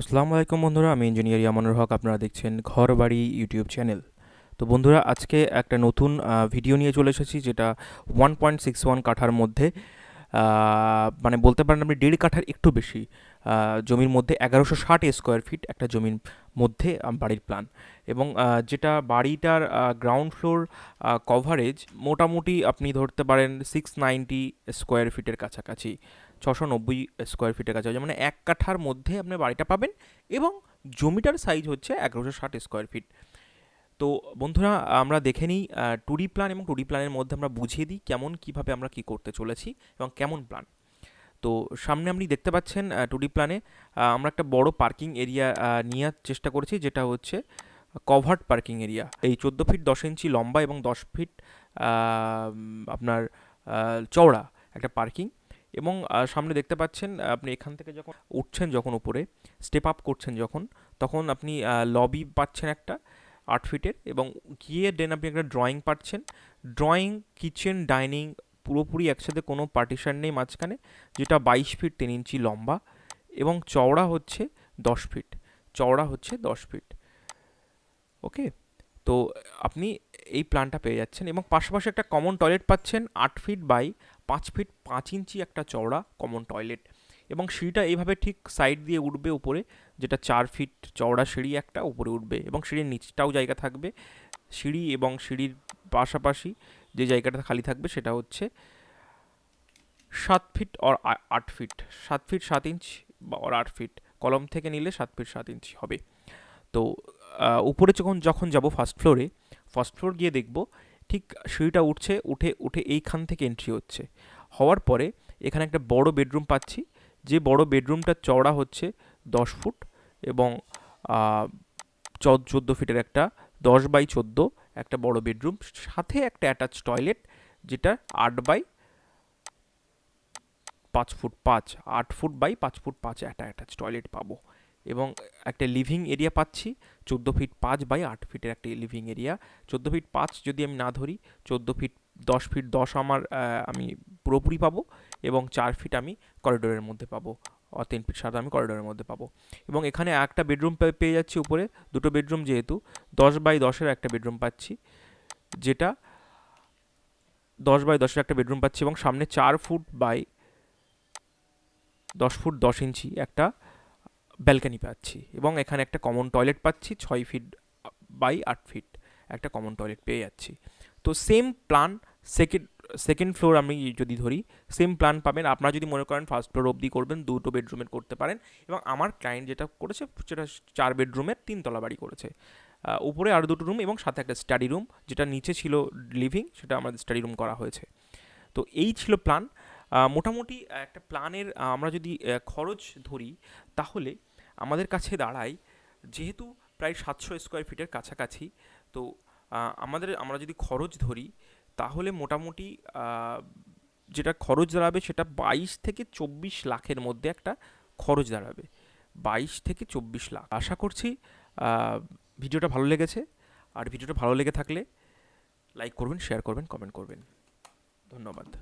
আসসালামু আলাইকুম বন্ধুরা, আমি ইঞ্জিনিয়ার ইয়ামানুর হক। আপনারা দেখছেন ঘরবাড়ি ইউটিউব চ্যানেল। তো বন্ধুরা, আজকে একটা নতুন ভিডিও নিয়ে চলে এসেছি, যেটা 1.61 কাঠার মধ্যে, মানে বলতে পারেন আপনি 1.5 কাঠার একটু বেশি জমির মধ্যে 1160 স্কোয়ার ফিট একটা জমির মধ্যে বাড়ির প্ল্যান। এবং যেটা বাড়িটার গ্রাউন্ড ফ্লোর কভারেজ মোটামুটি আপনি ধরতে পারেন 690 স্কোয়ার ফিটের কাছাকাছি, 690 স্কোয়ার ফিটের কাছাকাছি, মানে 1 কাঠার মধ্যে আপনি বাড়িটা পাবেন। এবং জমিটার সাইজ হচ্ছে 1160 স্কোয়ার ফিট। তো বন্ধুরা, আমরা দেখে নিই টু ডি প্ল্যান, এবং টু ডি প্ল্যানের মধ্যে আমরা বুঝিয়ে দিই কেমন কীভাবে আমরা কী করতে চলেছি এবং কেমন প্ল্যান। তো সামনে আপনি দেখতে পাচ্ছেন টু ডি প্ল্যানে আমরা একটা বড় পার্কিং এরিয়া নেওয়ার চেষ্টা করেছি, যেটা হচ্ছে কভার্ড পার্কিং এরিয়া। এই 14 ফিট 10 ইঞ্চি লম্বা এবং 10 ফিট আপনার চওড়া একটা পার্কিং। এবং সামনে দেখতে পাচ্ছেন আপনি এখান থেকে যখন উঠছেন, যখন উপরে স্টেপ আপ করছেন, যখন তখন আপনি লবি পাচ্ছেন একটা 8 ফিটের, এবং গিয়ে দেন আপনি একটা ড্রয়িং পাচ্ছেন। ড্রয়িং, কিচেন, ডাইনিং পুরোপুরি একসাথে, কোনো পার্টিশন নেই মাঝখানে, যেটা 22 ফিট 3 ইঞ্চি লম্বা এবং চওড়া হচ্ছে 10 ফিট। চওড়া হচ্ছে 10 ফিট। ওকে। তো আপনি এই প্ল্যানটা পেয়ে যাচ্ছেন, এবং পাশাপাশি একটা কমন টয়লেট পাচ্ছেন 8 ফিট বাই 5 ফিট 5 ইঞ্চি একটা চওড়া কমন টয়লেট। এবং সিঁড়িটা এইভাবে ঠিক সাইড দিয়ে উঠবে উপরে, যেটা 4 ফিট চওড়া সিঁড়ি একটা উপরে উঠবে, এবং সিঁড়ির নিচটাও জায়গা থাকবে। সিঁড়ি এবং সিঁড়ির পাশাপাশি যে জায়গাটা খালি থাকবে সেটা হচ্ছে 7 ফিট আর 8 ফিট, 7 ফিট 7 ইঞ্চ বা 8 ফিট, কলম থেকে নিলে 7 ফিট 7 ইঞ্চি হবে। তো উপরে যখন যখন যাব ফার্স্ট ফ্লোরে, ফার্স্ট ফ্লোর গিয়ে দেখব ঠিক সিঁড়িটা উঠছে, উঠে উঠে এইখান থেকে এন্ট্রি হচ্ছে। হওয়ার পরে এখানে একটা বড় বেডরুম পাচ্ছি, যে বড় বেডরুমটার চওড়া হচ্ছে 10 ফুট, এবং 14 ফিটের একটা 10 বাই 14 একটা বড় বেডরুম, সাথে একটা অ্যাটাচ টয়লেট, যেটা 8 by 5 foot 5, 8 foot by 5 foot 5 একটা অ্যাটাচ টয়লেট পাবো। এবং একটা লিভিং এরিয়া পাচ্ছি 14 ফিট 5 বাই 8 ফিটের একটা লিভিং এরিয়া। 14 ফিট 5 যদি আমি না ধরি, 14 ফিট 10 ফিট 10 আমার আমি পুরোপুরি পাবো, এবং 4 ফিট আমি করিডোরের মধ্যে পাবো, 3 ফিট 7 আমি করিডোরের মধ্যে পাবো। এবং এখানে একটা বেডরুম পেয়ে যাচ্ছি উপরে, দুটো বেডরুম, যেহেতু 10 বাই 10-এর একটা বেডরুম পাচ্ছি, যেটা 10 বাই 10-এর একটা বেডরুম পাচ্ছি, এবং সামনে 4 ফুট বাই 10 ফুট 10 ইঞ্চি একটা ব্যালকানি পাচ্ছি, এবং এখানে একটা কমন টয়লেট পাচ্ছি 6 ফিট বাই 8 ফিট একটা কমন টয়লেট পেয়ে যাচ্ছি। তো same plan second second floor আমি যদি ধরি, সেম প্ল্যান পাবেন। আপনারা যদি মনে করেন ফার্স্ট ফ্লোর অবধি করবেন, দুটো বেডরুমের করতে পারেন। এবং আমার ক্লায়েন্ট যেটা করেছে সেটা 4 বেডরুমের 3 তলা বাড়ি করেছে। উপরে আরও দুটো রুম এবং সাথে একটা স্টাডি রুম, যেটা নিচে ছিল লিভিং, সেটা আমাদের স্টাডি রুম করা হয়েছে। তো এই ছিল প্ল্যান। মোটামুটি একটা প্ল্যানের আমরা যদি খরচ ধরি, তাহলে আমাদের কাছে দাঁড়ায়, যেহেতু প্রায় 700 স্কোয়ার ফিটের কাছাকাছি। তো আমরা যদি খরচ ধরি, তাহলে মোটামুটি যেটা খরচ দাঁড়াবে সেটা 22 থেকে 24 লাখের মধ্যে একটা খরচ দাঁড়াবে। 22 থেকে 24 লাখ। আশা করছি ভিডিওটা ভালো লেগেছে। আর ভিডিওটা ভালো লেগে থাকলে লাইক করবেন, শেয়ার করবেন, কমেন্ট করবেন। ধন্যবাদ।